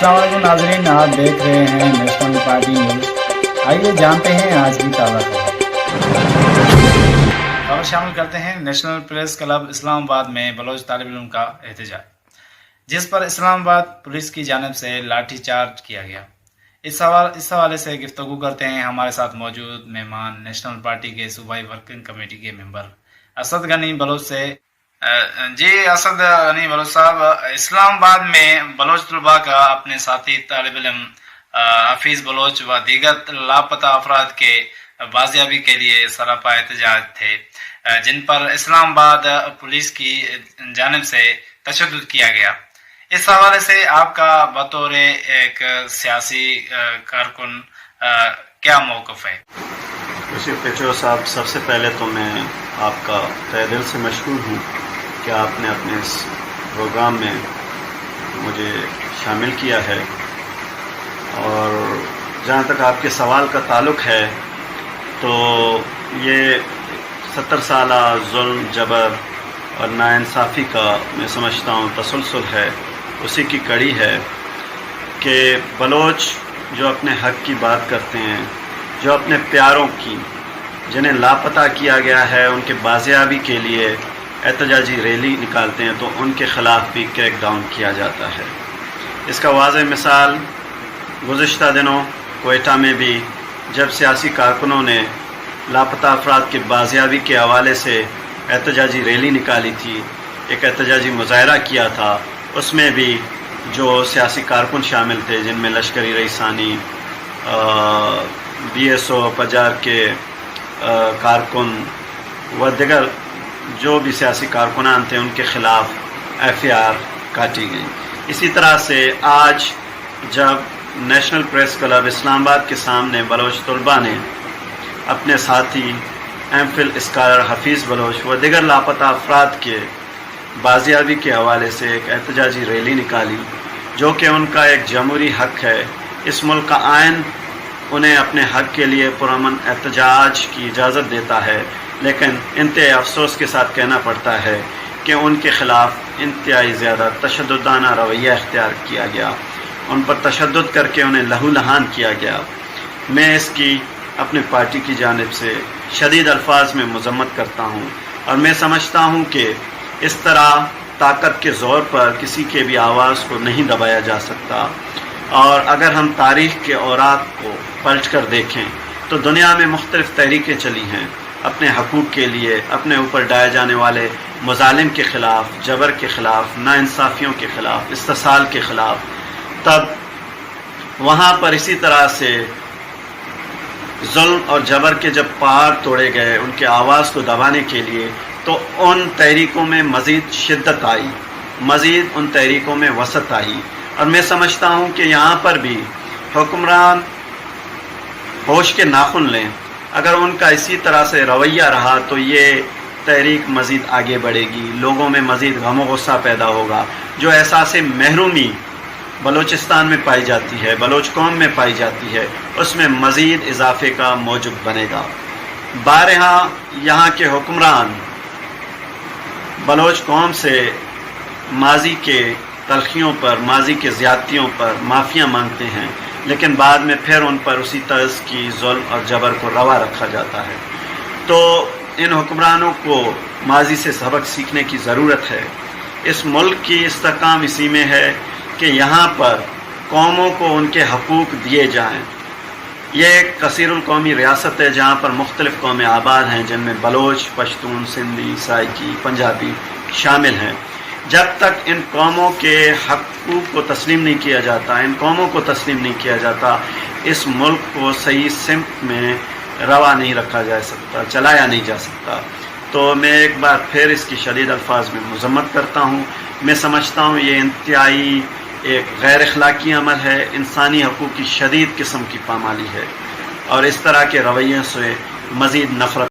السلام علیکم ناظرین، آپ دیکھ رہے ہیں نیشنل پارٹی نیوز۔ آئیے جانتے ہیں آج کی تازہ خبر شامل کرتے ہیں۔ نیشنل پریس کلب اسلام آباد میں بلوچ طالب علم کا احتجاج، جس پر اسلام آباد پولیس کی جانب سے لاٹھی چارج کیا گیا۔ اس حوالے سے گفتگو کرتے ہیں ہمارے ساتھ موجود مہمان، نیشنل پارٹی کے صوبائی ورکنگ کمیٹی کے ممبر اسد غنی بلوچ سے۔ جی اسد غنی بلوچ صاحب، اسلام آباد میں بلوچ طلباء کا اپنے ساتھی طالب علم حفیظ بلوچ و دیگر لاپتہ افراد کے بازیابی کے لیے سراپا احتجاج تھے، جن پر اسلام آباد پولیس کی جانب سے تشدد کیا گیا۔ اس حوالے سے آپ کا بطور ایک سیاسی کارکن کیا موقف ہے؟ پیچو صاحب، سب سے پہلے تو میں آپ کا تہ دل سے مشکور ہوں کہ آپ نے اپنے اس پروگرام میں مجھے شامل کیا ہے، اور جہاں تک آپ کے سوال کا تعلق ہے تو یہ 70 سالہ ظلم، جبر اور ناانصافی کا میں سمجھتا ہوں تسلسل ہے، اسی کی کڑی ہے کہ بلوچ جو اپنے حق کی بات کرتے ہیں، جو اپنے پیاروں کی جنہیں لاپتہ کیا گیا ہے ان کے بازیابی کے لیے احتجاجی ریلی نکالتے ہیں، تو ان کے خلاف بھی کریک ڈاؤن کیا جاتا ہے۔ اس کا واضح مثال گزشتہ دنوں کوئٹہ میں بھی جب سیاسی کارکنوں نے لاپتہ افراد کے بازیابی کے حوالے سے احتجاجی ریلی نکالی تھی، ایک احتجاجی مظاہرہ کیا تھا، اس میں بھی جو سیاسی کارکن شامل تھے، جن میں لشکری رئیسانی، BSO پجار کے کارکن و دیگر جو بھی سیاسی کارکنان تھے، ان کے خلاف FIR کاٹی گئی۔ اسی طرح سے آج جب نیشنل پریس کلب اسلام آباد کے سامنے بلوچ طلباء نے اپنے ساتھی MPhil اسکالر حفیظ بلوچ و دیگر لاپتہ افراد کے بازیابی کے حوالے سے ایک احتجاجی ریلی نکالی، جو کہ ان کا ایک جمہوری حق ہے، اس ملک کا آئین انہیں اپنے حق کے لیے پرامن احتجاج کی اجازت دیتا ہے، لیکن انتہائی افسوس کے ساتھ کہنا پڑتا ہے کہ ان کے خلاف انتہائی زیادہ تشددانہ رویہ اختیار کیا گیا، ان پر تشدد کر کے انہیں لہو لہان کیا گیا۔ میں اس کی اپنی پارٹی کی جانب سے شدید الفاظ میں مذمت کرتا ہوں، اور میں سمجھتا ہوں کہ اس طرح طاقت کے زور پر کسی کے بھی آواز کو نہیں دبایا جا سکتا۔ اور اگر ہم تاریخ کے اوراق کو پلٹ کر دیکھیں تو دنیا میں مختلف تحریکیں چلی ہیں اپنے حقوق کے لیے، اپنے اوپر ڈائے جانے والے مظالم کے خلاف، جبر کے خلاف، ناانصافیوں کے خلاف، استحصال کے خلاف۔ تب وہاں پر اسی طرح سے ظلم اور جبر کے جب پہاڑ توڑے گئے ان کے آواز کو دبانے کے لیے، تو ان تحریکوں میں مزید شدت آئی، مزید ان تحریکوں میں وسعت آئی۔ اور میں سمجھتا ہوں کہ یہاں پر بھی حکمران ہوش کے ناخن لیں، اگر ان کا اسی طرح سے رویہ رہا تو یہ تحریک مزید آگے بڑھے گی، لوگوں میں مزید غم و غصہ پیدا ہوگا، جو احساس محرومی بلوچستان میں پائی جاتی ہے، بلوچ قوم میں پائی جاتی ہے، اس میں مزید اضافے کا موجب بنے گا۔ بارہا یہاں کے حکمران بلوچ قوم سے ماضی کے تلخیوں پر، ماضی کے زیادتیوں پر معافیاں مانگتے ہیں، لیکن بعد میں پھر ان پر اسی طرز کی ظلم اور جبر کو روا رکھا جاتا ہے۔ تو ان حکمرانوں کو ماضی سے سبق سیکھنے کی ضرورت ہے۔ اس ملک کی استحکام اسی میں ہے کہ یہاں پر قوموں کو ان کے حقوق دیے جائیں۔ یہ ایک کثیر القومی ریاست ہے جہاں پر مختلف قومیں آباد ہیں، جن میں بلوچ، پشتون، سندھی، سرائکی، پنجابی شامل ہیں۔ جب تک ان قوموں کے حقوق کو تسلیم نہیں کیا جاتا، ان قوموں کو تسلیم نہیں کیا جاتا، اس ملک کو صحیح سمت میں روا نہیں رکھا جا سکتا، چلایا نہیں جا سکتا۔ تو میں ایک بار پھر اس کی شدید الفاظ میں مذمت کرتا ہوں۔ میں سمجھتا ہوں یہ انتہائی ایک غیر اخلاقی عمل ہے، انسانی حقوق کی شدید قسم کی پامالی ہے، اور اس طرح کے رویوں سے مزید نفرت